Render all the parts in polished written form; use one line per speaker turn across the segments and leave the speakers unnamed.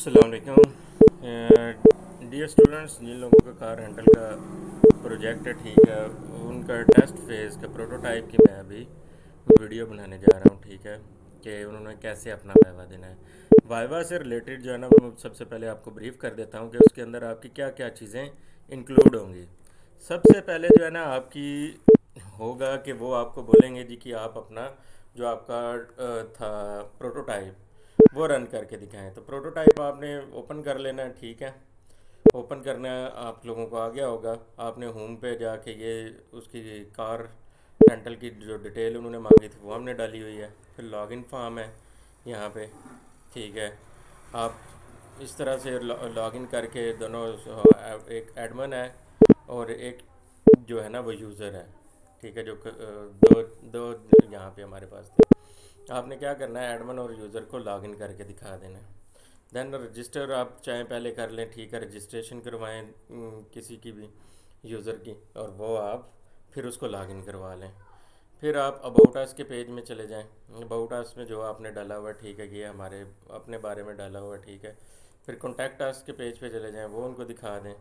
अस्सलाम वालेकुम dear students. जिन लोगों का कार रेंटल का प्रोजेक्ट है, ठीक है, उनका टेस्ट फेज़ का प्रोटोटाइप की मैं अभी वीडियो बनाने जा रहा हूँ, ठीक है, कि उन्होंने कैसे अपना वाइवा देना है। वाइवा से रिलेटेड जो है ना, मैं सबसे पहले आपको ब्रीफ कर देता हूँ कि उसके अंदर आपकी क्या क्या चीज़ें इंक्लूड होंगी। सबसे पहले जो है ना आपकी होगा कि वो आपको बोलेंगे जी कि आप अपना जो आपका था प्रोटोटाइप वो रन करके दिखाएं। तो प्रोटोटाइप आपने ओपन कर लेना है, ठीक है। ओपन करना आप लोगों को आ गया होगा। आपने होम पे जाके ये उसकी कार रेंटल की जो डिटेल उन्होंने मांगी थी वो हमने डाली हुई है। फिर लॉगिन फॉर्म है यहाँ पे, ठीक है। आप इस तरह से लॉगिन करके दोनों, एक एडमिन है और एक जो है ना वो यूज़र है, ठीक है, जो दो दो यहाँ पे हमारे पास थे। आपने क्या करना है, एडमिन और यूज़र को लॉगिन करके दिखा देना है। देन रजिस्टर आप चाहें पहले कर लें, ठीक है, रजिस्ट्रेशन करवाएं किसी की भी यूज़र की, और वो आप फिर उसको लॉगिन करवा लें। फिर आप अबाउट अस के पेज में चले जाएं। अबाउट अस में जो आपने डाला हुआ है, ठीक है, ये हमारे अपने बारे में डाला हुआ है, ठीक है। फिर कॉन्टैक्ट अस के पेज पे चले जाएं, वो उनको दिखा दें।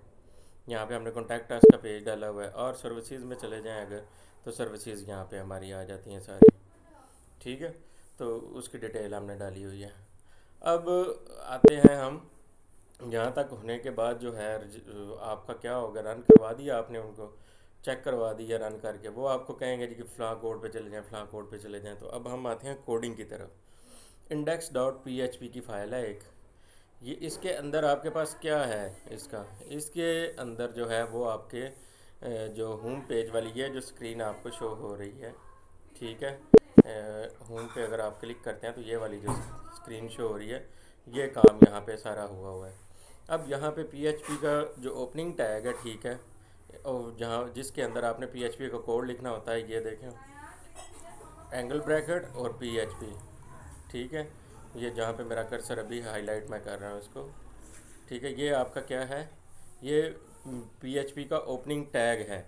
यहाँ पे हमने कॉन्टैक्ट अस का पेज डाला हुआ है। और सर्विसेज में चले जाएं अगर, तो सर्विसेज यहाँ पे हमारी आ जाती हैं सारी, ठीक है। तो उसकी डिटेल हमने डाली हुई है। अब आते हैं हम, यहाँ तक होने के बाद जो है आपका क्या होगा, रन करवा दिया आपने, उनको चेक करवा दिया रन करके, वो आपको कहेंगे जी कि फ़लाँ कोड पे चले जाएं, फ़लाँ कोड पे चले जाएं। तो अब हम आते हैं कोडिंग की तरफ। Index dot P H P की फ़ाइल है एक, ये इसके अंदर आपके पास क्या है, इसके अंदर जो है वो आपके जो होम पेज वाली है जो स्क्रीन आपको शो हो रही है, ठीक है। होम पे अगर आप क्लिक करते हैं तो ये वाली जो स्क्रीन शो हो रही है, ये काम यहाँ पे सारा हुआ है। अब यहाँ पे PHP का जो ओपनिंग टैग है, ठीक है, और जहाँ जिसके अंदर आपने PHP का कोड लिखना होता है, ये देखें, एंगल ब्रैकेट और PHP, ठीक है। ये जहाँ पे मेरा कर्सर अभी हाईलाइट मैं कर रहा हूँ इसको, ठीक है। ये आपका क्या है, ये PHP का ओपनिंग टैग है।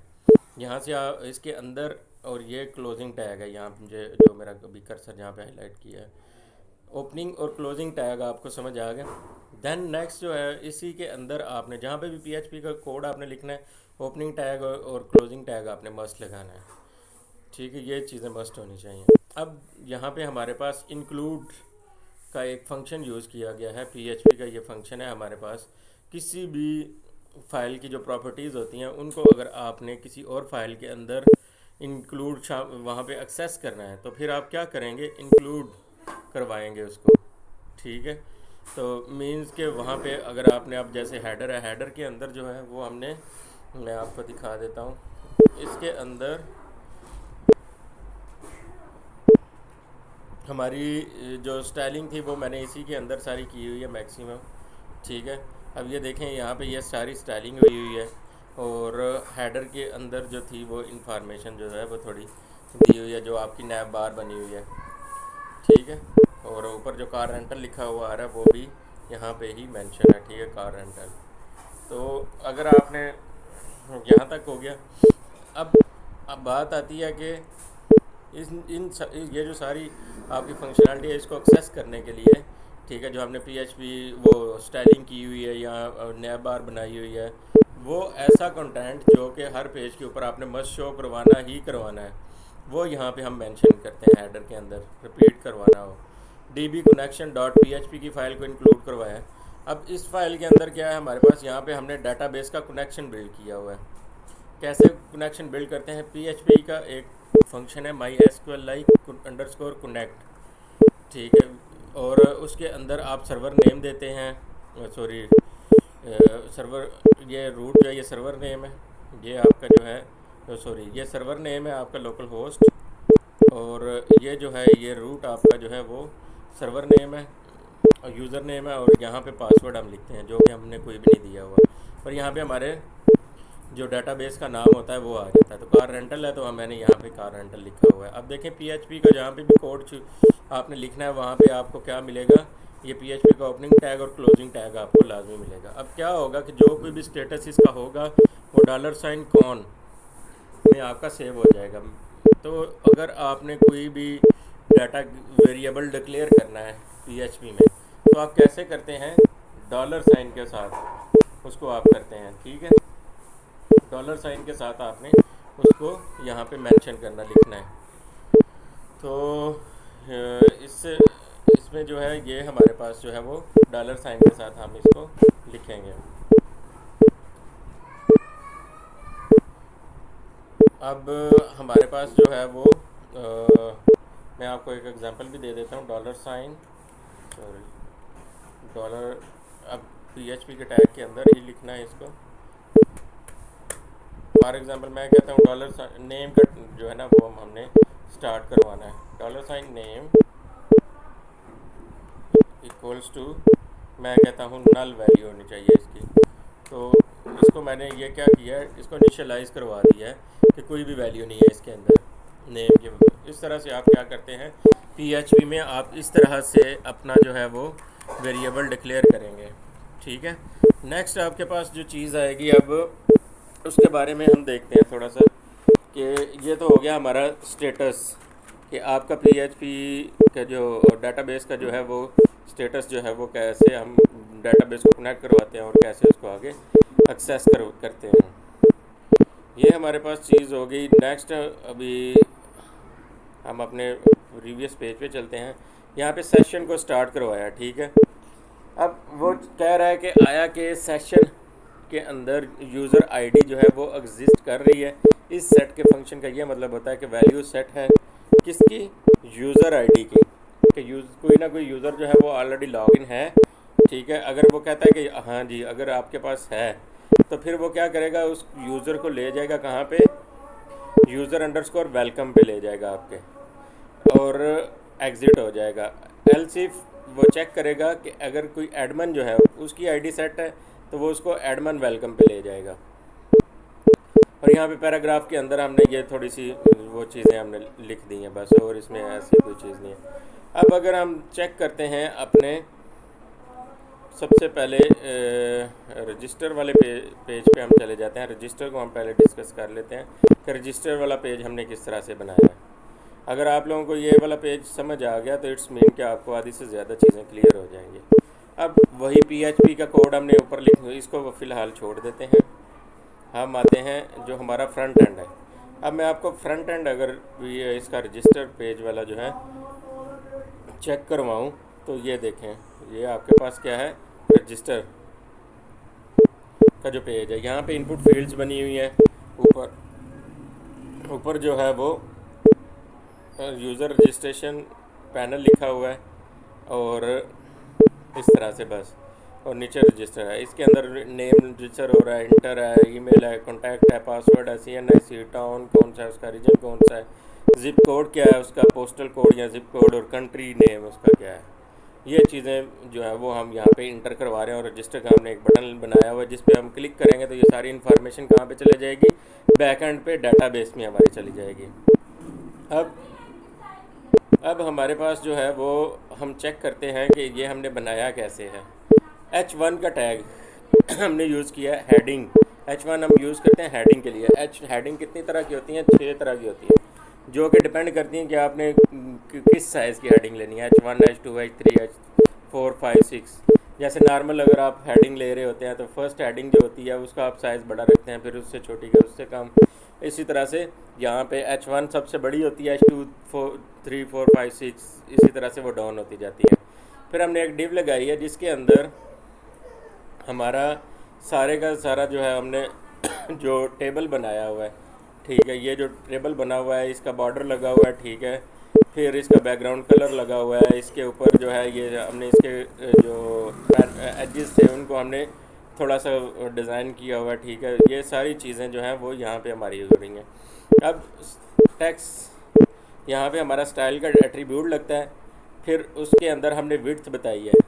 यहाँ से इसके अंदर, और ये क्लोजिंग टैग है यहाँ मुझे, जो मेरा अभी कर्सर जहाँ पे हाईलाइट किया है। ओपनिंग और क्लोजिंग टैग आपको समझ आ गया। देन नेक्स्ट जो है, इसी के अंदर आपने जहाँ पे भी PHP का कोड आपने लिखना है, ओपनिंग टैग और क्लोजिंग टैग आपने मस्ट लगाना है, ठीक है। ये चीज़ें मस्ट होनी चाहिए। अब यहाँ पे हमारे पास इंक्लूड का एक फंक्शन यूज़ किया गया है। PHP का ये फंक्शन है हमारे पास। किसी भी फ़ाइल की जो प्रॉपर्टीज़ होती हैं उनको अगर आपने किसी और फाइल के अंदर इंक्लूड वहाँ पे एक्सेस करना है, तो फिर आप क्या करेंगे, इंक्लूड करवाएंगे उसको, ठीक है। तो मीन्स के वहाँ पे अगर आपने, अब जैसे हेडर है, हेडर के अंदर जो है वो हमने, मैं आपको दिखा देता हूँ, इसके अंदर हमारी जो स्टाइलिंग थी वो मैंने इसी के अंदर सारी की हुई है मैक्सिमम, ठीक है। अब ये देखें, यहाँ पे ये सारी स्टाइलिंग हुई है, और हेडर के अंदर जो थी वो इंफॉर्मेशन जो है वो थोड़ी दी हुई है, जो आपकी नैब बार बनी हुई है, ठीक है। और ऊपर जो कार रेंटल लिखा हुआ आ रहा है वो भी यहाँ पे ही मेंशन है, ठीक है, कार रेंटल। तो अगर आपने, यहाँ तक हो गया। अब अब बात आती है कि ये जो सारी आपकी फंक्शनलिटी है, इसको एक्सेस करने के लिए, ठीक है, जो हमने PHP वो स्टाइलिंग की हुई है या नैब बार बनाई हुई है, वो ऐसा कंटेंट जो कि हर पेज के ऊपर आपने मस्ट शो करवाना ही करवाना है, वो यहाँ पे हम मेंशन करते हैं हेडर के अंदर, रिपीट करवाना हो। DB कनेक्शन डॉट PHP की फ़ाइल को इंक्लूड करवाया है। अब इस फाइल के अंदर क्या है हमारे पास, यहाँ पे हमने डाटाबेस का कनेक्शन बिल्ड किया हुआ है। कैसे कनेक्शन बिल्ड करते हैं, PHP का एक फंक्शन है MySQL लाइक अंडरस्कोर कनेक्ट, ठीक है। और उसके अंदर आप सर्वर नेम देते हैं, सॉरी सर्वर, ये रूट जो है ये सर्वर नेम है, ये आपका जो है, सॉरी ये सर्वर नेम है आपका लोकल होस्ट, और ये जो है ये रूट आपका जो है वो सर्वर नेम है और यूज़र नेम है, और यहाँ पे पासवर्ड हम लिखते हैं जो कि हमने कोई भी नहीं दिया हुआ, और यहाँ पे हमारे जो डाटाबेस का नाम होता है वो आ जाता है। तो कार रेंटल है तो मैंने यहाँ पे कार रेंटल लिखा हुआ है। अब देखें PHP का जहाँ पे भी कोड आपने लिखना है वहाँ पे आपको क्या मिलेगा, ये PHP का ओपनिंग टैग और क्लोजिंग टैग आपको लाजमी मिलेगा। अब क्या होगा कि जो कोई भी स्टेटस इसका होगा वो $कॉन में आपका सेव हो जाएगा। तो अगर आपने कोई भी डाटा वेरिएबल डिक्लेयर करना है PHP में, तो आप कैसे करते हैं, डॉलर साइन के साथ उसको आप करते हैं, ठीक है। डॉलर साइन के साथ आपने उसको यहाँ पे मेंशन करना, लिखना है। तो इससे इसमें जो है ये हमारे पास जो है वो डॉलर साइन के साथ हम इसको लिखेंगे। अब हमारे पास जो है वो मैं आपको एक एग्जांपल भी दे देता हूँ। डॉलर साइन, सॉरी, डॉलर, अब PHP के टैग के अंदर ही लिखना है इसको। फॉर एग्जांपल मैं कहता हूँ डॉलर नेम का जो है ना वो हमने स्टार्ट करवाना है। Dollar sign name equals to, मैं कहता हूँ नल वैल्यू होनी चाहिए इसकी। तो इसको मैंने ये क्या किया है, इसको इनिशियलाइज़ करवा दिया है कि कोई भी वैल्यू नहीं है इसके अंदर नेम के। इस तरह से आप क्या करते हैं PHP में, आप इस तरह से अपना जो है वो वेरिएबल डिक्लेयर करेंगे, ठीक है। नेक्स्ट आपके पास जो चीज़ आएगी, अब उसके बारे में हम देखते हैं थोड़ा सा, कि ये तो हो गया हमारा स्टेटस, कि आपका PHP का जो डाटाबेस का जो है वो स्टेटस जो है वो कैसे हम डाटाबेस को कनेक्ट करवाते हैं और कैसे उसको आगे एक्सेस करते हैं। ये हमारे पास चीज़ हो गई। नेक्स्ट अभी हम अपने प्रीवियस पेज पे चलते हैं। यहाँ पे सेशन को स्टार्ट करवाया, ठीक है। अब वो कह रहा है कि आया कि सेशन के अंदर यूज़र आईडी जो है वो एग्जिस्ट कर रही है। इस सेट के फंक्शन का ये मतलब होता है कि वैल्यू सेट है किसकी, यूज़र आईडी की, कि कोई ना कोई यूज़र जो है वो ऑलरेडी लॉगिन है, ठीक है। अगर वो कहता है कि हाँ जी, अगर आपके पास है, तो फिर वो क्या करेगा, उस यूज़र को ले जाएगा कहाँ पे, यूज़र अंडरस्कोर वेलकम पे ले जाएगा आपके, और एग्ज़िट हो जाएगा। एल्स इफ वो चेक करेगा कि अगर कोई एडमन जो है उसकी आईडी सेट है, तो वो उसको एडमन वेलकम पे ले जाएगा। और यहाँ पे पैराग्राफ के अंदर हमने ये थोड़ी सी वो चीज़ें हमने लिख दी हैं बस, और इसमें ऐसी कोई चीज़ नहीं है। अब अगर हम चेक करते हैं अपने, सबसे पहले रजिस्टर वाले पेज पे हम चले जाते हैं। रजिस्टर को हम पहले डिस्कस कर लेते हैं कि रजिस्टर वाला पेज हमने किस तरह से बनाया है। अगर आप लोगों को ये वाला पेज समझ आ गया तो इट्स मीन कि आपको आधी से ज़्यादा चीज़ें क्लियर हो जाएंगी। अब वही PHP का कोड हमने ऊपर लिख, इसको फ़िलहाल छोड़ देते हैं। हम आते हैं जो हमारा फ्रंट एंड है। अब मैं आपको फ्रंट एंड अगर ये इसका रजिस्टर पेज वाला जो है चेक करवाऊँ, तो ये देखें, ये आपके पास क्या है, रजिस्टर का जो पेज है। यहाँ पे इनपुट फील्ड्स बनी हुई है, ऊपर जो है वो यूज़र रजिस्ट्रेशन पैनल लिखा हुआ है, और इस तरह से बस, और नीचे रजिस्टर है। इसके अंदर नेम रजिस्टर हो रहा है, इंटर है, ईमेल है, कॉन्टैक्ट है, पासवर्ड है, CNIC, टाउन कौन सा है उसका, रीजन कौन सा है, जिप कोड क्या है उसका, पोस्टल कोड या जिप कोड, और कंट्री नेम उसका क्या है। ये चीज़ें जो है वो हम यहाँ पे इंटर करवा रहे हैं। और रजिस्टर का हमने एक बटन बनाया हुआ है जिस पे हम क्लिक करेंगे तो ये सारी इन्फॉर्मेशन कहाँ पे चली जाएगी, बैक एंड पे डाटाबेस में हमारी चली जाएगी। अब हमारे पास जो है वो हम चेक करते हैं कि ये हमने बनाया कैसे है। H1 का टैग हमने यूज़ किया है हेडिंग। H1 हम यूज़ करते हैं हेडिंग के लिए। हेडिंग कितनी तरह की होती हैं, 6 तरह की होती है, जो कि डिपेंड करती हैं कि आपने किस साइज़ की हेडिंग लेनी है, H1, H2, H3, H4, 5, 6। जैसे नॉर्मल अगर आप हेडिंग ले रहे होते हैं तो फर्स्ट हेडिंग जो होती है उसका आप साइज़ बड़ा रखते हैं, फिर उससे छोटी का उससे कम। इसी तरह से यहाँ पे H1 सबसे बड़ी होती है, H2 3, 4, 5, 6, इसी तरह से वो डाउन होती जाती है। फिर हमने एक डिव लगाई है जिसके अंदर हमारा सारे का सारा जो है हमने जो टेबल बनाया हुआ है, ठीक है। ये जो टेबल बना हुआ है इसका बॉर्डर लगा हुआ है, ठीक है। फिर इसका बैकग्राउंड कलर लगा हुआ है, इसके ऊपर जो है ये हमने इसके जो एजेस थे उनको हमने थोड़ा सा डिज़ाइन किया हुआ है, ठीक है। ये सारी चीज़ें जो हैं वो यहाँ पे हमारी हो रही हैं। अब टेक्स्ट, यहाँ पे हमारा स्टाइल का एट्रीब्यूट लगता है। फिर उसके अंदर हमने विड्थ बताई है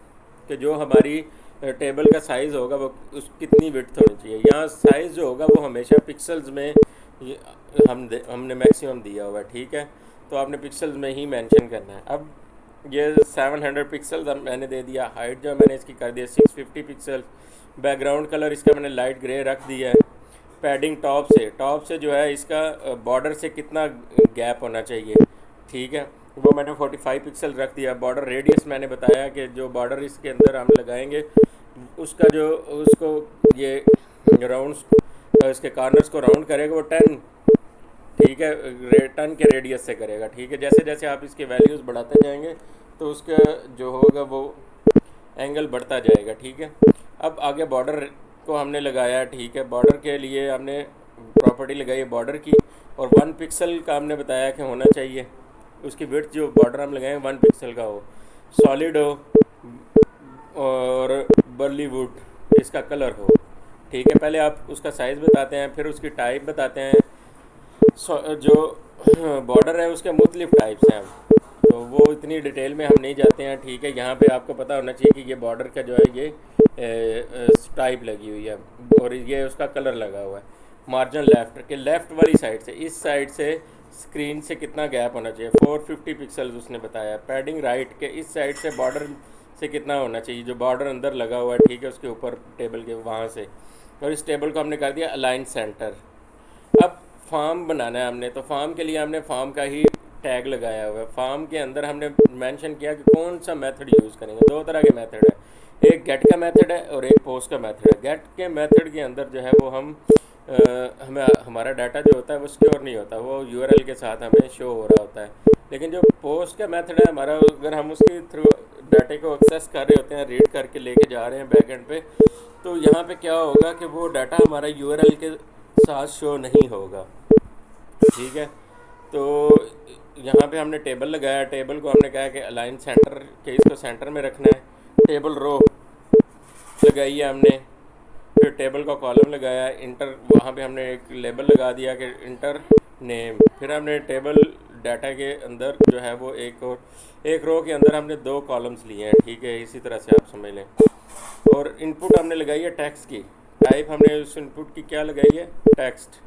कि जो हमारी टेबल का साइज़ होगा वो उस कितनी विड्थ होनी चाहिए। यहाँ साइज़ जो होगा वो हमेशा पिक्सल्स में हमने मैक्सिमम दिया हुआ है, ठीक है। तो आपने पिक्सल्स में ही मेंशन करना है। अब ये 700 पिक्सल्स मैंने दे दिया। हाइट जो मैंने इसकी कर दिया 650 पिक्सल। बैकग्राउंड कलर इसका मैंने लाइट ग्रे रख दिया है। पैडिंग टॉप से जो है इसका बॉर्डर से कितना गैप होना चाहिए, ठीक है, वो मैंने 45 पिक्सल रख दिया। बॉर्डर रेडियस मैंने बताया कि जो बॉर्डर इसके अंदर हम लगाएंगे उसका जो उसको ये राउंड्स इसके कॉर्नर्स को राउंड करेगा वो 10, ठीक है, टन के रेडियस से करेगा। ठीक है, जैसे जैसे आप इसके वैल्यूज़ बढ़ाते जाएंगे तो उसका जो होगा वो एंगल बढ़ता जाएगा। ठीक है, अब आगे बॉर्डर को हमने लगाया। ठीक है, बॉर्डर के लिए हमने प्रॉपर्टी लगाई बॉर्डर की, और 1 पिक्सल का हमने बताया कि होना चाहिए उसकी विड्थ, जो बॉर्डर हम लगाएं 1 पिक्सल का हो, सॉलिड हो, और बॉलीवुड इसका कलर हो। ठीक है, पहले आप उसका साइज़ बताते हैं, फिर उसकी टाइप बताते हैं। जो बॉर्डर है उसके मुख्तलिफ टाइप्स हैं, तो वो इतनी डिटेल में हम नहीं जाते हैं। ठीक है, यहाँ पे आपको पता होना चाहिए कि ये बॉर्डर का जो है ये टाइप लगी हुई है, और ये उसका कलर लगा हुआ है। मार्जिन लेफ़्ट के लेफ़्ट वाली साइड से, इस साइड से स्क्रीन से कितना गैप होना चाहिए, 450 पिक्सल्स उसने बताया। पैडिंग राइट के इस साइड से बॉर्डर से कितना होना चाहिए, जो बॉर्डर अंदर लगा हुआ है, ठीक है, उसके ऊपर टेबल के वहाँ से, और इस टेबल को हमने कर दिया अलाइन सेंटर। अब फॉर्म बनाना है हमने, तो फॉर्म के लिए हमने फॉर्म का ही टैग लगाया हुआ है। फॉर्म के अंदर हमने मेंशन किया कि कौन सा मेथड यूज़ करेंगे। दो तरह के मेथड है, एक गेट का मेथड है और एक पोस्ट का मेथड है। गेट के मेथड के अंदर जो है वो हमें हमारा डाटा जो होता है वो सिक्योर नहीं होता, वो यूआरएल के साथ हमें शो हो रहा होता है। लेकिन जो पोस्ट का मेथड है हमारा, अगर हम उसके थ्रू डाटे को एक्सेस कर रहे होते हैं, रीड करके लेके जा रहे हैं बैकएंड पे, तो यहाँ पे क्या होगा कि वो डाटा हमारा यूआरएल के साथ शो नहीं होगा। ठीक है, तो यहाँ पे हमने टेबल लगाया, टेबल को हमने कहा कि अलाइन सेंटर के इसको सेंटर में रखना है। टेबल रो लगाई है हमने, फिर टेबल का कॉलम लगाया, इंटर, वहाँ पे हमने एक लेबल लगा दिया कि इंटर नेम। फिर हमने टेबल डाटा के अंदर जो है वो एक रो के अंदर हमने 2 कॉलम्स लिए हैं। ठीक है, इसी तरह से आप समझ लें। और इनपुट हमने लगाई है टेक्स्ट की, टाइप हमने उस इनपुट की क्या लगाई है, टेक्स्ट।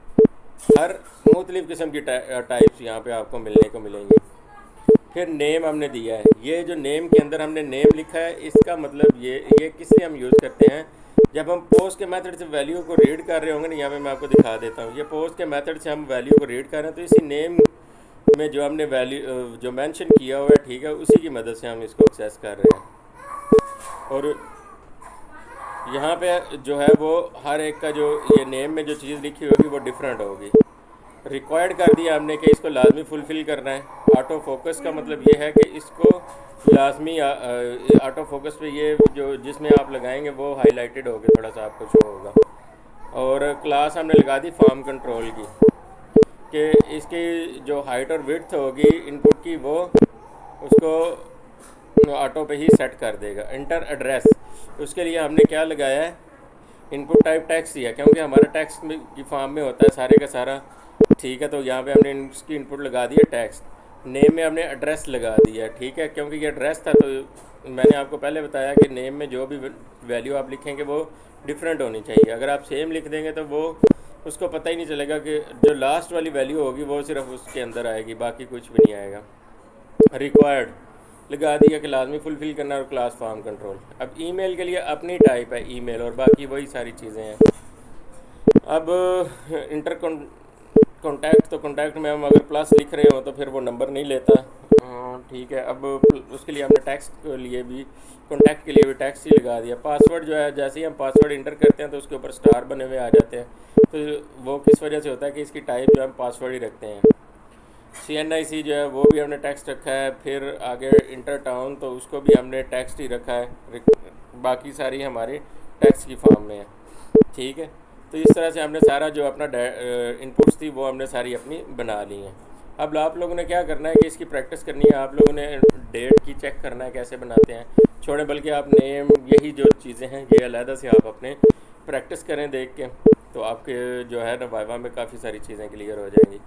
हर मुख्तलिफ़ किस्म की टाइप्स यहाँ पे आपको मिलने को मिलेंगी। फिर नेम हमने दिया है, ये जो नेम के अंदर हमने नेम लिखा है, इसका मतलब ये किस लिए हम यूज़ करते हैं, जब हम पोस्ट के मेथड से वैल्यू को रीड कर रहे होंगे ना, यहाँ पे मैं आपको दिखा देता हूँ। ये पोस्ट के मेथड से हम वैल्यू को रीड कर रहे हैं, तो इसी नेम में जो हमने वैल्यू जो मेंशन किया हुआ है, ठीक है, उसी की मदद से हम इसको एक्सेस कर रहे हैं। और यहाँ पे जो है वो हर एक का जो ये नेम में जो चीज़ लिखी होगी वो डिफरेंट होगी। रिक्वायर्ड कर दिया हमने कि इसको लाजमी फुलफ़िल करना है। ऑटो फोकस का मतलब ये है कि इसको लाजमी ऑटो फोकस पे ये जो जिसमें आप लगाएंगे वो हाईलाइटेड होके थोड़ा सा आपको शो होगा। और क्लास हमने लगा दी फॉर्म कंट्रोल की, कि इसकी जो हाइट और विड्थ होगी इनपुट की, वो उसको ऑटो पे ही सेट कर देगा। इंटर एड्रेस, उसके लिए हमने क्या लगाया है, इनपुट टाइप टेक्स्ट दिया, क्योंकि हमारा टेक्स्ट की फॉर्म में होता है सारे का सारा। ठीक है, तो यहाँ पे हमने इसकी इनपुट लगा दी है टेक्स्ट। नेम में हमने एड्रेस लगा दिया। ठीक है, क्योंकि ये एड्रेस था, तो मैंने आपको पहले बताया कि नेम में जो भी वैल्यू आप लिखेंगे वो डिफरेंट होनी चाहिए। अगर आप सेम लिख देंगे तो वो उसको पता ही नहीं चलेगा कि जो लास्ट वाली वैल्यू होगी वो सिर्फ उसके अंदर आएगी, बाकी कुछ भी नहीं आएगा। रिक्वायर्ड लगा दिया कि लाजमी फुलफ़िल करना, और क्लास फॉर्म कंट्रोल। अब ईमेल के लिए अपनी टाइप है ईमेल, और बाकी वही सारी चीज़ें हैं। अब इंटर कॉन्टैक्ट, तो कॉन्टैक्ट में हम अगर प्लस लिख रहे हो तो फिर वो नंबर नहीं लेता। ठीक है, अब उसके लिए हमने टेक्स्ट के लिए भी, कॉन्टैक्ट के लिए भी टेक्स्ट ही लगा दिया। पासवर्ड जो है, जैसे ही हम पासवर्ड इंटर करते हैं तो उसके ऊपर स्टार बने हुए आ जाते हैं, तो वो किस वजह से होता है कि इसकी टाइप जो हम पासवर्ड ही रखते हैं। CNIC जो है वो भी हमने टेक्स्ट रखा है। फिर आगे इंटर टाउन, तो उसको भी हमने टेक्स्ट ही रखा है, बाकी सारी हमारी टेक्स्ट की फॉर्म में है। ठीक है, तो इस तरह से हमने सारा जो अपना इनपुट्स थी वो हमने सारी अपनी बना ली हैं। अब आप लोगों ने क्या करना है कि इसकी प्रैक्टिस करनी है। आप लोगों ने डेट की चेक करना है कैसे बनाते हैं, छोड़ें, बल्कि आप नेम, यही जो चीज़ें हैं ये अलहदा से आप अपने प्रैक्टिस करें देख के, तो आपके जो है ना वाइवा में काफ़ी सारी चीज़ें क्लियर हो जाएंगी।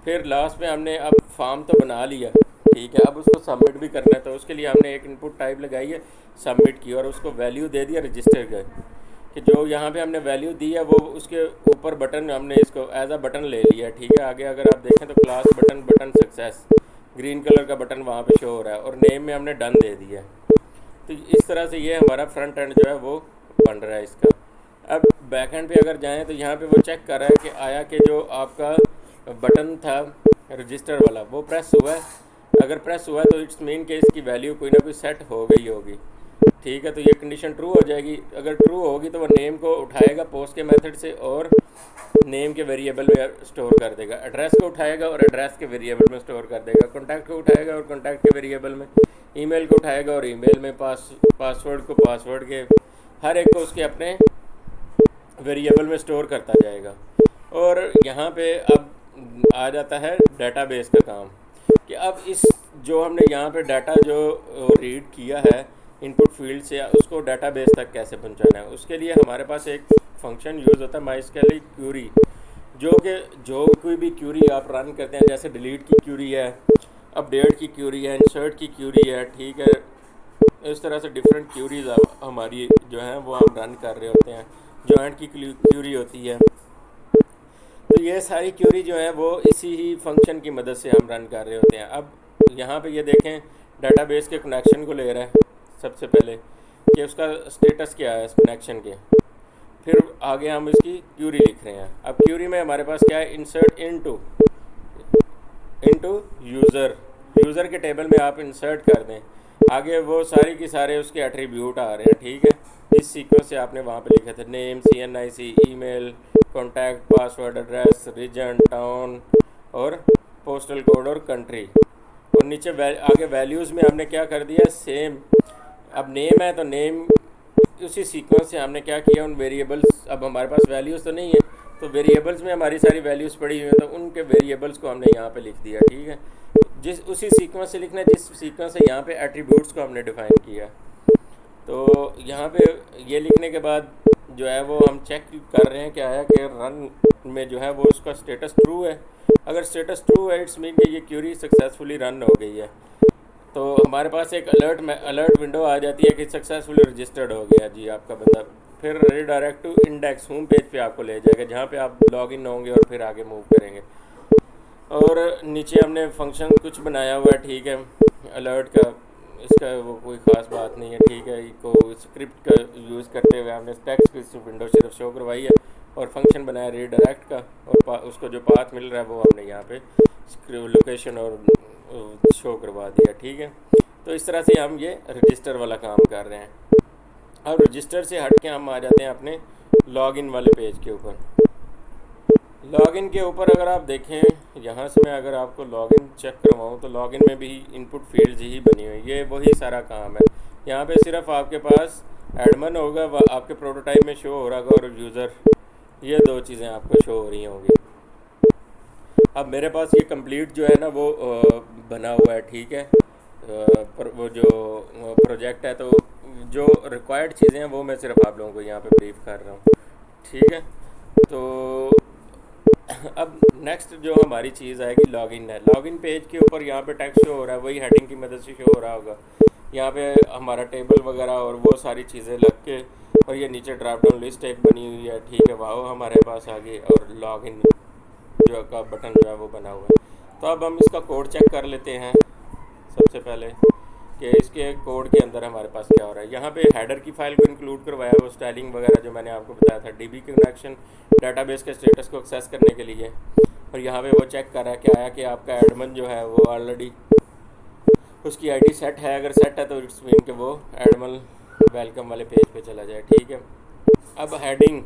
फिर लास्ट में हमने अब फॉर्म तो बना लिया, ठीक है, अब उसको सबमिट भी करना है, तो उसके लिए हमने एक इनपुट टाइप लगाई है, सबमिट की, और उसको वैल्यू दे दिया रजिस्टर का, कि जो यहाँ पे हमने वैल्यू दी है वो उसके ऊपर बटन हमने इसको एज अ बटन ले लिया। ठीक है, आगे अगर आप देखें तो class button success green colour का बटन वहाँ पे शो हो रहा है, और नेम में हमने डन दे दिया है। तो इस तरह से ये हमारा फ्रंट एंड जो है वो बन रहा है इसका। अब बैक एंड पे अगर जाएँ तो यहाँ पे वो चेक कर रहा है कि आया कि जो आपका बटन था रजिस्टर वाला वो प्रेस हुआ है। अगर प्रेस हुआ है तो इट्स मीन कि इसकी वैल्यू कोई ना कोई सेट हो गई होगी। ठीक है, तो ये कंडीशन ट्रू हो जाएगी। अगर ट्रू होगी तो वो नेम को उठाएगा पोस्ट के मेथड से और नेम के वेरिएबल में स्टोर कर देगा, एड्रेस को उठाएगा और एड्रेस के वेरिएबल में स्टोर कर देगा, कॉन्टैक्ट को उठाएगा और कॉन्टैक्ट के वेरिएबल में, ईमेल को उठाएगा और ईमेल में, पासवर्ड को पासवर्ड के, हर एक को उसके अपने वेरिएबल में स्टोर करता जाएगा। और यहाँ पे अब आ जाता है डेटाबेस का काम कि अब इस जो हमने यहाँ पे डाटा जो रीड किया है इनपुट फील्ड से, उसको डेटाबेस तक कैसे पहुँचाना है। उसके लिए हमारे पास एक फंक्शन यूज़ होता है माइस्क्यूएल क्यूरी, जो कोई भी क्यूरी आप रन करते हैं, जैसे डिलीट की क्यूरी है, अपडेट की क्यूरी है, इंसर्ट की क्यूरी है, ठीक है, इस तरह से डिफरेंट क्यूरीज हमारी जो हैं वो हम रन कर रहे होते हैं, जॉइंट की क्यूरी होती है। तो ये सारी क्यूरी जो है वो इसी ही फंक्शन की मदद से हम रन कर रहे होते हैं। अब यहाँ पे ये देखें डेटाबेस के कनेक्शन को ले रहा है सबसे पहले कि उसका स्टेटस क्या है इस कनेक्शन के, फिर आगे हम इसकी क्यूरी लिख रहे हैं। अब क्यूरी में हमारे पास क्या है, इंसर्ट इनटू यूज़र के टेबल में आप इंसर्ट कर दें, आगे वो सारी की सारे उसके एट्रीब्यूट आ रहे हैं, ठीक है, इस सीक्वेंस से आपने वहाँ पे लिखे थे, name, CNIC, email, contact, password, address, region, town और पोस्टल कोड और कंट्री। और नीचे आगे वैल्यूज़ में हमने क्या कर दिया, सेम। अब नेम है तो नेम उसी सीक्वेंस से हमने क्या किया, उन वेरिएबल्स, अब हमारे पास वैल्यूज़ तो नहीं है तो वेरिएबल्स में हमारी सारी वैल्यूज़ पड़ी हुई हैं, तो उनके वेरिएबल्स को हमने यहाँ पे लिख दिया, ठीक है, जिस उसी सीक्वेंस से लिखना है जिस सीक्वेंस से यहाँ पे एट्रीब्यूट्स को हमने डिफ़ाइन किया। तो यहाँ पे ये लिखने के बाद जो है वो हम चेक कर रहे हैं क्या है कि रन में जो है वो उसका स्टेटस ट्रू है। अगर स्टेटस ट्रू है इट्स मीन कि ये क्यूरी सक्सेसफुली रन हो गई है। तो हमारे पास एक अलर्ट विंडो आ जाती है कि सक्सेसफुली रजिस्टर्ड हो गया जी आपका बंदा। फिर redirect to index home page पे आपको ले जाएगा जहाँ पे आप लॉगिन होंगे और फिर आगे मूव करेंगे। और नीचे हमने फंक्शन कुछ बनाया हुआ है, ठीक है, अलर्ट का, इसका वो कोई ख़ास बात नहीं है, ठीक है, को स्क्रिप्ट का यूज़ करते हुए हमने टेक्स्ट की विंडो सिर्फ शो करवाई है और फंक्शन बनाया रीडायरेक्ट का, और उसको जो पाथ मिल रहा है वो हमने यहाँ पे लोकेशन और शो करवा दिया, ठीक है। तो इस तरह से हम ये रजिस्टर वाला काम कर रहे हैं। अब रजिस्टर से हट के हम आ जाते हैं अपने लॉगिन वाले पेज के ऊपर। लॉगिन के ऊपर अगर आप देखें, यहाँ से मैं अगर आपको लॉगिन चेक करवाऊँ तो लॉगिन में भी इनपुट फील्ड्स ही बनी हुई, ये वही सारा काम है। यहाँ पे सिर्फ आपके पास एडमिन होगा, आपके प्रोटोटाइप में शो हो रहा होगा, और यूज़र, ये दो चीज़ें आपको शो हो रही होंगी। अब मेरे पास ये कंप्लीट जो है ना वो बना हुआ है, ठीक है, पर वो जो प्रोजेक्ट है, तो जो रिक्वायर्ड चीज़ें हैं वो मैं सिर्फ आप लोगों को यहाँ पे ब्रीफ कर रहा हूँ, ठीक है। तो अब नेक्स्ट जो हमारी चीज़ आएगी लॉगिन है। लॉगिन पेज के ऊपर यहाँ पे टेक्स्ट शो हो रहा है, वही हेडिंग की मदद से शो हो रहा होगा। यहाँ पे हमारा टेबल वगैरह और वो सारी चीज़ें लग के, और ये नीचे ड्रॉप डाउन लिस्ट एक बनी हुई है, ठीक है, वो हमारे पास आ गई, और लॉगिन जो का बटन जो है वो बना हुआ है। तो अब हम इसका कोड चेक कर लेते हैं सबसे पहले कि इसके कोड के अंदर हमारे पास क्या हो रहा है। यहाँ पे हेडर की फाइल को इंक्लूड करवाया, वो स्टाइलिंग वगैरह जो मैंने आपको बताया था, डीबी कनेक्शन डाटाबेस के स्टेटस को एक्सेस करने के लिए। और यहाँ पे वो चेक कर रहा है क्या आया कि आपका एडमिन जो है वो ऑलरेडी उसकी आईडी सेट है, अगर सेट है तो इट्स मीन कि वो एडमिन वेलकम वाले पेज पे चला जाए, ठीक है। अब हेडिंग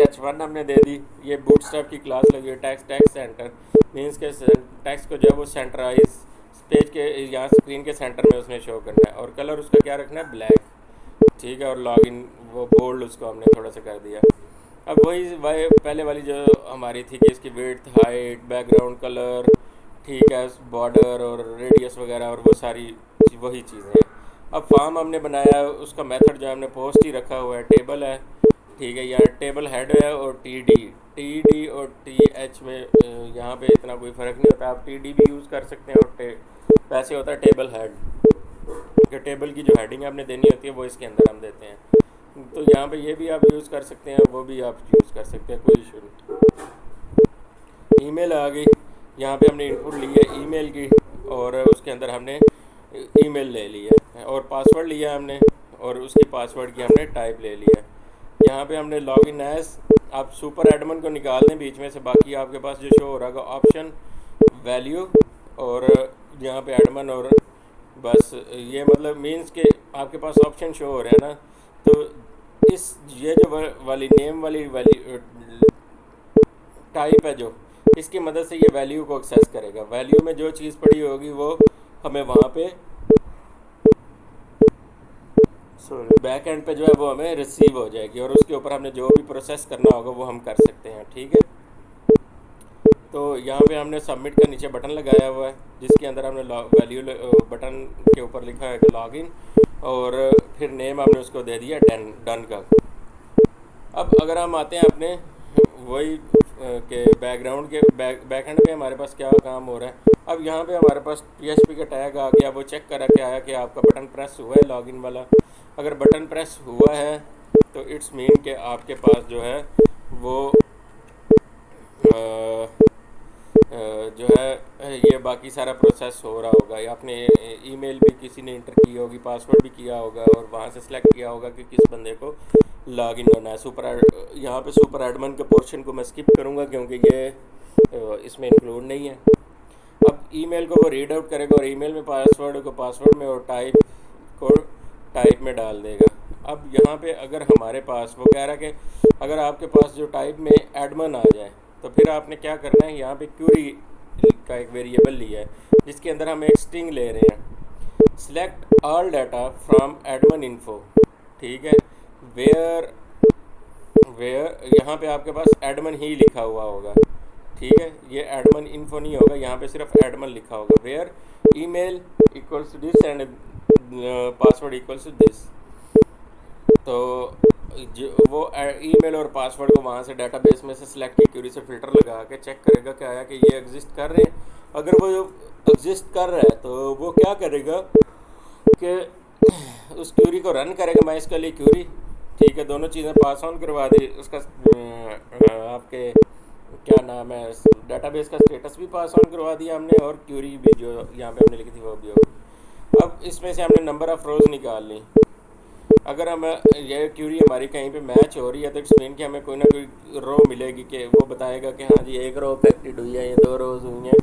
H1 हमने दे दी, ये बूटस्ट्रैप की क्लास लगी है, टैक्स सेंटर मीन्स के टैक्स को जो है वो सेंटराइज पेज के यहाँ स्क्रीन के सेंटर में उसने शो करना है, और कलर उसका क्या रखना है, ब्लैक, ठीक है, और लॉगिन वो बोल्ड उसको हमने थोड़ा सा कर दिया। अब वही पहले वाली जो हमारी थी कि इसकी विड्थ, हाइट, बैकग्राउंड कलर, ठीक है, बॉर्डर और रेडियस वगैरह और वो सारी वही चीज़ें हैं। अब फॉर्म हमने बनाया, उसका मेथड जो हमने पोस्ट ही रखा हुआ है, टेबल है, ठीक है, यहाँ टेबल हेड है और टी डी और TH में यहाँ पे इतना कोई फ़र्क नहीं होता, आप TD भी यूज़ कर सकते हैं, और वैसे होता है टेबल हेड कि टेबल की जो हेडिंग आपने देनी होती है वो इसके अंदर हम देते हैं। तो यहाँ पे ये भी आप यूज़ कर सकते हैं, वो भी आप यूज़ कर सकते हैं, कोई इशू नहीं। ईमेल आ गई, यहाँ पे हमने इनपुट ली है ईमेल की, और उसके अंदर हमने ईमेल ले लिया और पासवर्ड लिया हमने, और उसकी पासवर्ड की हमने टाइप ले लिया। यहाँ पे हमने लॉगिन एज, आप सुपर एडमिन को निकाल दें बीच में से, बाकी आपके पास जो शो हो रहा है ऑप्शन, वैल्यू, और यहाँ पे एडमिन, और बस ये मतलब मीन्स के आपके पास ऑप्शन शो हो रहे हैं ना, तो इस ये जो वाली नेम वाली टाइप है जो, इसकी मदद से ये वैल्यू को एक्सेस करेगा। वैल्यू में जो चीज़ पड़ी होगी वो हमें वहाँ पे बैक एंड पे जो है वो हमें रिसीव हो जाएगी, और उसके ऊपर हमने जो भी प्रोसेस करना होगा वो हम कर सकते हैं। ठीक है, तो यहाँ पे हमने सबमिट का नीचे बटन लगाया हुआ है, जिसके अंदर हमने वैल्यू बटन के ऊपर लिखा है कि लॉगिन, और फिर नेम हमने उसको दे दिया डन का। अब अगर हम आते हैं अपने वही के बैकग्राउंड के बैकएंड पे हमारे पास क्या काम हो रहा है। अब यहाँ पे हमारे पास PHP का टैग आ गया, वो चेक करा के आया कि आपका बटन प्रेस हुआ है लॉगिन वाला। अगर बटन प्रेस हुआ है तो इट्स मीन कि आपके पास जो है वो जो है ये बाकी सारा प्रोसेस हो रहा होगा, या आपने ईमेल भी किसी ने इंटर की होगी, पासवर्ड भी किया होगा, और वहाँ से सिलेक्ट किया होगा कि किस बंदे को लॉगिन होना है। यहाँ पे सुपर एडमिन के पोर्शन को मैं स्किप करूँगा क्योंकि ये इसमें इंक्लूड नहीं है। अब ईमेल को वो रीड आउट करेगा और ईमेल में पासवर्ड को पासवर्ड में और टाइप में डाल देगा। अब यहाँ पे अगर हमारे पास वो कह रहा है कि अगर आपके पास जो टाइप में एडमिन आ जाए तो फिर आपने क्या करना है, यहाँ पे क्यूरी का एक वेरिएबल लिया है जिसके अंदर हम एक स्ट्रिंग ले रहे हैं, select all data from admin info. ठीक है, वेयर यहाँ पे आपके पास एडमिन ही लिखा हुआ होगा। ठीक है, ये एडमिन इन्फो नहीं होगा, यहाँ पे सिर्फ एडमिन लिखा होगा। Where email equals to this and password equals to this. तो जो वो ईमेल और पासवर्ड को वहाँ से डाटाबेस में से सिलेक्ट की क्यूरी से फ़िल्टर लगा के चेक करेगा क्या आया कि ये एग्जिस्ट कर रहे हैं। अगर वो एग्जिस्ट कर रहा है तो वो क्या करेगा कि उस क्यूरी को रन करेगा, मैं इसके लिए क्यूरी। ठीक है, दोनों चीज़ें पास ऑन करवा दी, उसका आपके क्या नाम है डाटाबेस का स्टेटस भी पास ऑन करवा दिया हमने, और क्यूरी भी जो यहाँ पे हमने लिखी थी वो भी होगी। अब इसमें से हमने नंबर ऑफ़ रोज़ निकाल ली। अगर हम ये क्यूरी हमारी कहीं पे मैच हो रही है तो इट्स मीन कि हमें कोई ना कोई रो मिलेगी कि वो बताएगा कि हाँ जी एक रो अफेक्टेड हुई है या 2 रोज़ हुई हैं।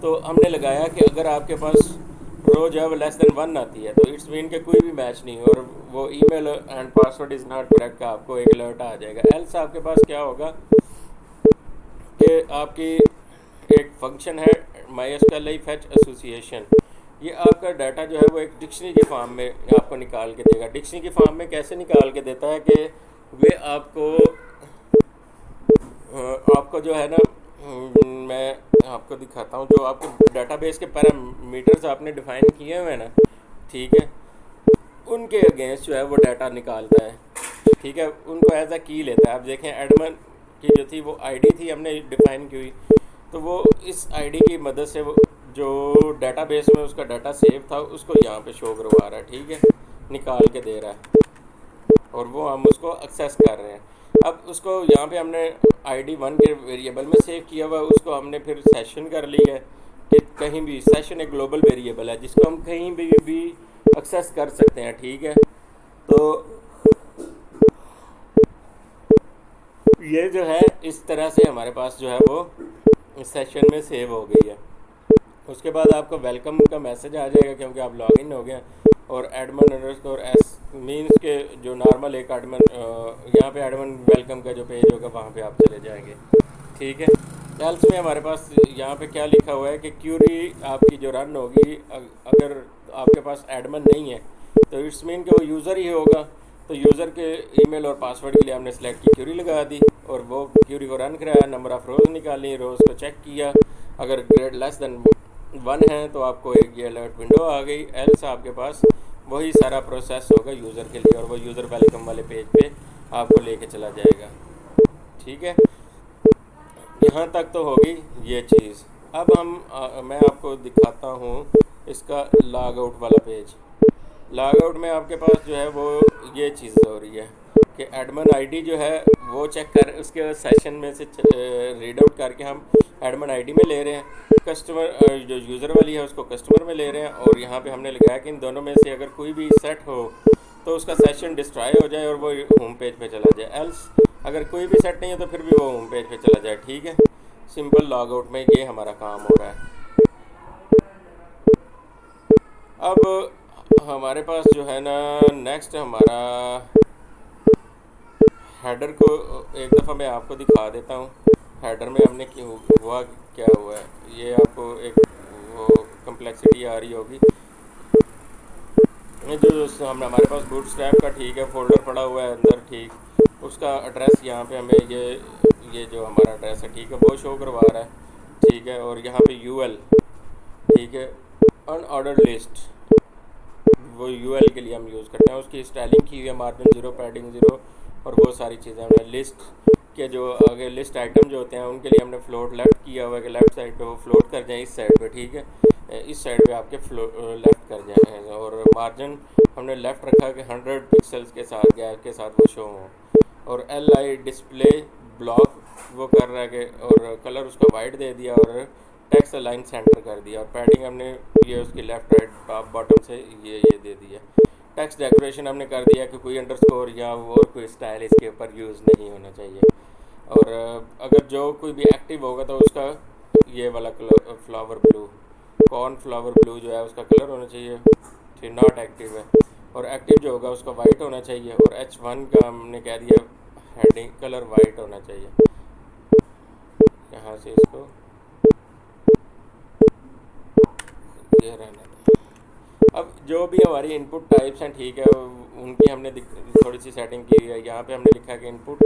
तो हमने लगाया कि अगर आपके पास रो जो है वो लेस देन 1 आती है तो इट्स मीन कि कोई भी मैच नहीं और वो email and password is not correct का आपको एक अलर्ट आ जाएगा। एल्स आपके पास क्या होगा कि आपकी एक फंक्शन है MySQL फैच एसोसिएशन, ये आपका डाटा जो है वो एक डिक्शनरी के फॉर्म में आपको निकाल के देगा। डिक्शनरी के फॉर्म में कैसे निकाल के देता है कि वे आपको जो है ना, मैं आपको दिखाता हूँ जो आपके डाटाबेस के पैरामीटर्स आपने डिफाइन किए हुए हैं ना, ठीक है, उनके अगेंस्ट जो है वो डाटा निकालता है। ठीक है, उनको एज अ की लेता है। आप देखें एडमिन की जो थी वो आईडी थी हमने डिफाइन की हुई, तो वो इस आईडी की मदद से वो जो डाटाबेस में उसका डाटा सेव था उसको यहाँ पे शो करवा रहा है। ठीक है, निकाल के दे रहा है और वो हम उसको एक्सेस कर रहे हैं। अब उसको यहाँ पे हमने ID 1 के वेरिएबल में सेव किया हुआ है, उसको हमने फिर सेशन कर लिया है कि कहीं भी सेशन एक ग्लोबल वेरिएबल है जिसको हम कहीं भी एक्सेस कर सकते हैं। ठीक है, तो ये जो है इस तरह से हमारे पास जो है वो सेशन में सेव हो गई है। उसके बाद आपको वेलकम का मैसेज आ जाएगा क्योंकि आप लॉगिन हो गए, और एडमिन अंडरस्कोर एस मीन्स के जो नॉर्मल एक एडमिन यहाँ पे एडमिन वेलकम का जो पेज होगा वहाँ पे आप चले जाएंगे। ठीक है, एल्स में हमारे पास यहाँ पे क्या लिखा हुआ है कि क्यूरी आपकी जो रन होगी अगर आपके पास एडमिन नहीं है तो इट्स मीन कि वो यूज़र ही होगा। तो यूज़र के ईमेल और पासवर्ड के लिए हमने सेलेक्ट की क्यूरी लगा दी और वो क्यूरी को रन कराया, नंबर ऑफ़ रोज़ निकाली, रोज़ को चेक किया, अगर ग्रेड लेस देन 1 है तो आपको एक ये अलर्ट विंडो आ गई। एल्स आपके पास वही सारा प्रोसेस होगा यूज़र के लिए और वो यूज़र वेलकम वाले पेज पे आपको लेके चला जाएगा। ठीक है, यहाँ तक तो होगी ये चीज़। अब मैं आपको दिखाता हूँ इसका लॉग आउट वाला पेज। लॉग आउट में आपके पास जो है वो ये चीज़ हो रही है कि एडमिन आईडी जो है वो चेक कर उसके सेशन में से रीड आउट करके हम एडमिन आईडी में ले रहे हैं, कस्टमर जो यूज़र वाली है उसको कस्टमर में ले रहे हैं, और यहाँ पे हमने लगाया कि इन दोनों में से अगर कोई भी सेट हो तो उसका सेशन डिस्ट्रॉय हो जाए और वो होम पेज पे चला जाए। एल्स अगर कोई भी सेट नहीं है तो फिर भी वो होम पेज पे चला जाए। ठीक है, सिंपल लॉग आउट में ये हमारा काम हो रहा है। अब हमारे पास जो है ना, नेक्स्ट हमारा हेडर को एक दफ़ा मैं आपको दिखा देता हूँ। हेडर में हमने हुआ क्या हुआ है, ये आपको एक वो कम्प्लेक्सिटी आ रही होगी। ये जो हम हमारे पास बूटस्ट्रैप का ठीक है फोल्डर पड़ा हुआ है अंदर, ठीक उसका एड्रेस यहाँ पे हमें ये जो हमारा एड्रेस है ठीक है वो शो करवा रहा है, ठीक है। और यहाँ पे यूएल ठीक है, अनऑर्डर्ड लिस्ट, वो यूएल के लिए हम यूज़ करते हैं। उसकी स्टाइलिंग की हुई है, मार्जिन ज़ीरो, पैडिंग ज़ीरो और वो सारी चीज़ें हमने लिस्ट के जो आगे लिस्ट आइटम जो होते हैं उनके लिए हमने फ्लोट लेफ़्ट किया हुआ है कि लेफ़्ट साइड पे वो फ्लोट कर जाएँ इस साइड पे, ठीक है। इस साइड पे आपके लेफ़्ट कर जाएँ। और मार्जिन हमने लेफ़्ट रखा कि 100 पिक्सल्स के साथ गैप के साथ वो शो हों। और एल आई डिस्प्ले ब्लॉक वो कर रहा है कि, और कलर उसका वाइट दे दिया और टेक्स्ट अलाइन सेंटर कर दिया। और पैडिंग हमने ये उसकी लेफ़्ट राइट टॉप बॉटम से ये दे दिया। टेक्स्ट डेकोरेशन हमने कर दिया कि कोई अंडरस्कोर या और कोई स्टाइल इसके ऊपर यूज़ नहीं होना चाहिए। और अगर जो कोई भी एक्टिव होगा तो उसका ये वाला colour flower blue, corn flour blue जो है उसका कलर होना चाहिए, फिर नॉट एक्टिव है। और एक्टिव जो होगा उसका वाइट होना चाहिए। और H1 का हमने कह दिया हेडिंग कलर वाइट होना चाहिए। यहाँ से इसको ये रहना था। अब जो भी हमारी इनपुट टाइप्स हैं ठीक है, उनकी हमने थोड़ी सी सेटिंग की है। यहाँ पे हमने लिखा है कि इनपुट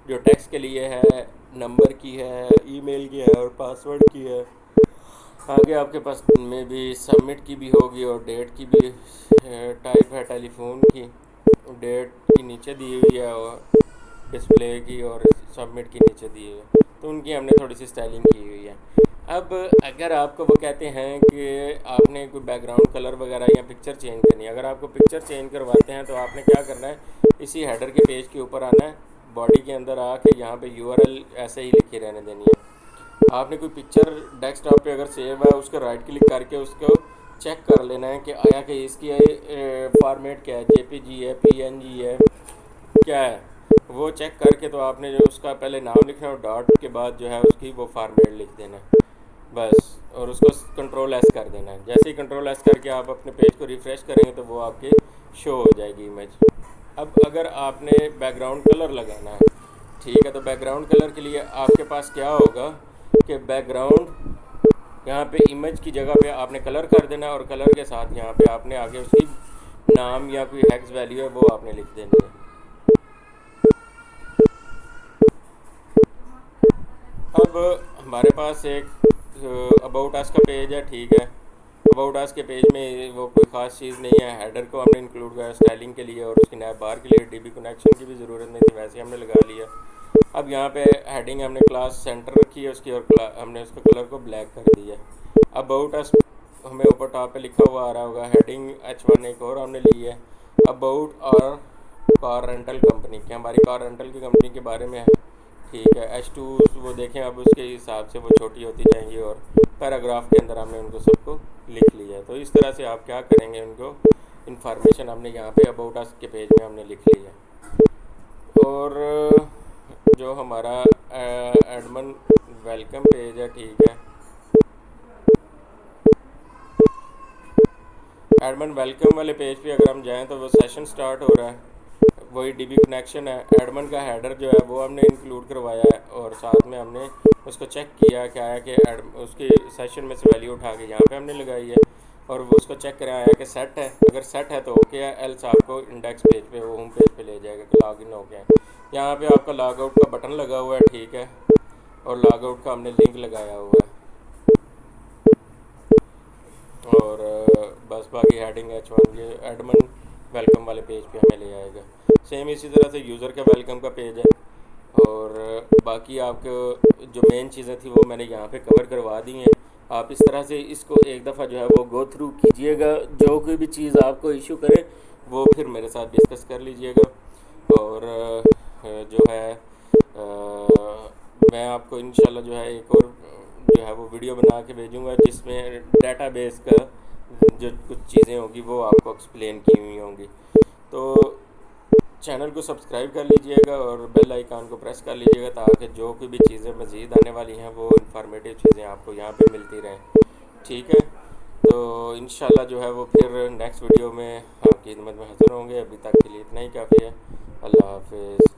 जो टेक्स्ट के लिए है, नंबर की है, ईमेल की है और पासवर्ड की है। आगे आपके पास में भी सबमिट की भी होगी और डेट की भी टाइप है, टेलीफोन की डेट की नीचे दी हुई है और डिस्प्ले की और सबमिट की नीचे दी हुई है। तो उनकी हमने थोड़ी सी स्टाइलिंग की हुई है। अब अगर आपको वो कहते हैं कि आपने कोई बैकग्राउंड कलर वगैरह या पिक्चर चेंज करनी है, अगर आपको पिक्चर चेंज करवाते हैं तो आपने क्या करना है, इसी हेडर के पेज के ऊपर आना है, बॉडी के अंदर आके यहाँ पे यूआरएल ऐसे ही लिखी रहने देनी है। आपने कोई पिक्चर डेस्कटॉप पे अगर सेव है उसको राइट क्लिक करके उसको चेक कर लेना है कि आया कि इसकी फॉर्मेट क्या है, जेपीजी है, पीएनजी है, क्या है। वो चेक करके तो आपने जो उसका पहले नाम लिखना है और डॉट के बाद जो है उसकी वो फॉर्मेट लिख देना है बस। और उसको कंट्रोल एस कर देना है। जैसे ही कंट्रोल एस करके आप अपने पेज को रिफ़्रेश करेंगे तो वो आपके शो हो जाएगी इमेज। अब अगर आपने बैकग्राउंड कलर लगाना है ठीक है, तो बैकग्राउंड कलर के लिए आपके पास क्या होगा कि बैकग्राउंड यहाँ पे इमेज की जगह पे आपने कलर कर देना है और कलर के साथ यहाँ पे आपने आगे उसकी नाम या कोई हेक्स वैल्यू है वो आपने लिख देनी है। अब हमारे पास एक अबाउट अस का पेज है ठीक है। अबाउट अस के पेज में वो कोई ख़ास चीज़ नहीं है। हेडर को हमने इंक्लूड किया स्टाइलिंग के लिए और उसकी नैप बार के लिए डीबी कनेक्शन की भी ज़रूरत नहीं थी, वैसे हमने लगा लिया। अब यहाँ पे हेडिंग हमने क्लास सेंटर रखी है उसकी और हमने उसका कलर को ब्लैक कर दिया। अबाउट अस हमें ऊपर टॉप पे लिखा हुआ आ रहा होगा। हेडिंग H1 एक और हमने ली है, अबाउट और कार रेंटल कंपनी की, हमारी कार रेंटल की कंपनी के बारे में है ठीक है। H2 वो देखें अब उसके हिसाब से वो छोटी होती जाएंगी और पैराग्राफ के अंदर हमने उनको सबको लिख लिया है। तो इस तरह से आप क्या करेंगे, उनको इन्फॉर्मेशन हमने यहाँ पे अबाउट अस के पेज में हमने लिख ली है। और जो हमारा एडमन वेलकम पेज है ठीक है, एडमन वेलकम वाले पेज पे अगर हम जाएं तो वो सेशन स्टार्ट हो रहा है, वही डीबी कनेक्शन है। एडमन का हेडर जो है वो हमने इंक्लूड करवाया है और साथ में हमने उसको चेक किया क्या आया कि उसकी सेशन में से वैल्यू उठा के यहाँ पे हमने लगाई है और वो उसको चेक कराया है कि सेट है। अगर सेट है तो ओके है, एल्स आपको इंडेक्स पेज पे वो होम पेज पे ले जाएगा कि लॉग इन हो गया है। यहाँ पे आपका लॉग आउट का बटन लगा हुआ है ठीक है, और लॉग आउट का हमने लिंक लगाया हुआ है। और बस बाकी हेडिंग H1 ये एडमन वेलकम वाले पेज पे हमें ले आएगा। सेम इसी तरह से यूज़र का वेलकम का पेज है। और बाकी आपको जो मेन चीज़ें थी वो मैंने यहाँ पे कवर करवा दी हैं। आप इस तरह से इसको एक दफ़ा जो है वो गो थ्रू कीजिएगा। जो कोई भी चीज़ आपको इशू करे वो फिर मेरे साथ डिस्कस कर लीजिएगा। और जो है मैं आपको इंशाल्लाह जो है एक और जो है वो वीडियो बना के भेजूँगा जिसमें डेटाबेस का जो कुछ चीज़ें होंगी वो आपको एक्सप्लेन की हुई होंगी। तो चैनल को सब्सक्राइब कर लीजिएगा और बेल आइकन को प्रेस कर लीजिएगा ताकि जो कोई भी चीज़ें मज़ीद आने वाली हैं वो इन्फॉर्मेटिव चीज़ें आपको यहाँ पे मिलती रहें ठीक है। तो इंशाल्लाह जो है वो फिर नेक्स्ट वीडियो में आपकी खिदमत में हाज़िर होंगे। अभी तक के लिए इतना ही काफ़ी है। अल्लाह हाफिज़।